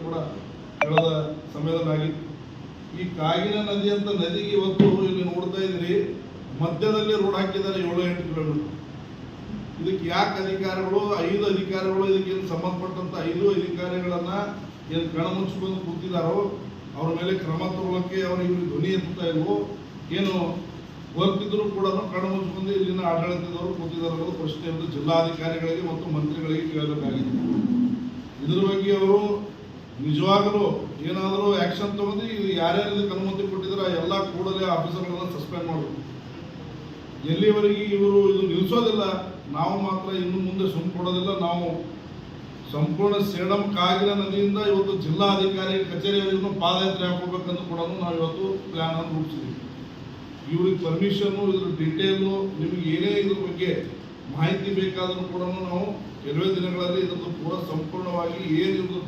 ಕೂಡ ಕಳೆದ ಸಮಯದಲ್ಲಿ ಈ ಕಾಗಿನ ನದಿ ಅಂತ ನದಿಗೆ ಇವತ್ತು ಇಲ್ಲಿ ನೋಡ್ತಾ ಇದ್ರಿ ಮಧ್ಯದಲ್ಲಿ ರೋಡ್ ಹಾಕಿದ್ದಾರೆ 7-8 ಕಿಲೋಮೀಟರ್. ಇದಕ್ಕೆ ಯಾಕೆ ಅಧಿಕಾರಿಗಳು 5 ಅಧಿಕಾರಿಗಳು ಇದಕ್ಕೆ ಸಂಬಂಧಪಟ್ಟಂತ 5 ಅಧಿಕಾರಿಗಳನ್ನ ಏನು ಕಣ ಮುಚ್ಚಿಕೊಂಡು ಕೂತಿದಾರೋ ಅವ್ರ ಮೇಲೆ ಕ್ರಮ ತಗೊಳ್ಳಕ್ಕೆ ಅವ್ರಿಗೆ ಧ್ವನಿ ಎತ್ತುತ್ತಾ ಇಲ್ವೋ ಏನು ಗೊತ್ತಿದ್ರು ಕೂಡ ಕಣ ಮುಚ್ಚಿಕೊಂಡು ಇಲ್ಲಿನ ಆಡಳಿತದವರು ಕೂತಿದ್ದಾರೆ ಅನ್ನೋದು ಪ್ರಶ್ನೆಯನ್ನು ಜಿಲ್ಲಾಧಿಕಾರಿಗಳಿಗೆ ಮತ್ತು ಮಂತ್ರಿಗಳಿಗೆ ಕೇಳಬೇಕಾಗಿದೆ. ಇದ್ರ ಬಗ್ಗೆ ಅವರು ನಿಜವಾಗಲೂ ಏನಾದರೂ ಆಕ್ಷನ್ ತಗೊಂಡು ಇದು ಯಾರ್ಯಾರಿಗೆ ಅನುಮತಿ ಕೊಟ್ಟಿದ್ರೆ ಎಲ್ಲ ಕೂಡಲೇ ಆಫೀಸರ್ಗಳನ್ನ ಸಸ್ಪೆಂಡ್ ಮಾಡಬೇಕು. ಎಲ್ಲಿವರೆಗೆ ಇವರು ಇದು ನಿಲ್ಲಿಸೋದಿಲ್ಲ ನಾವು ಮಾತ್ರ ಇನ್ನು ಮುಂದೆ ಸುಮ್ಮನೆ ಕೊಡೋದಿಲ್ಲ. ನಾವು ಸಂಪೂರ್ಣ ಸೇಡಂ ಕಾಗಿನ ನದಿಯಿಂದ ಇವತ್ತು ಜಿಲ್ಲಾಧಿಕಾರಿ ಕಚೇರಿಯವರೆಗೂ ಪಾದಯಾತ್ರೆ ಹಾಕೋಬೇಕಂತ ಕೂಡ ನಾವು ಇವತ್ತು ಪ್ಲಾನ್ ಅನ್ನು ರೂಪಿಸಿದ್ದೀವಿ. ಇವ್ರಿಗೆ ಪರ್ಮಿಷನ್ನು ಇದ್ರ ಡಿಟೇಲು ನಿಮಗೆ ಏನೇ ಇದ್ರ ಬಗ್ಗೆ ಮಾಹಿತಿ ಬೇಕಾದರೂ ಕೂಡ ನಾವು ಕೆಲವೇ ದಿನಗಳಲ್ಲಿ ಇದನ್ನು ಪೂರ ಸಂಪೂರ್ಣವಾಗಿ ಏನಿದ್ರು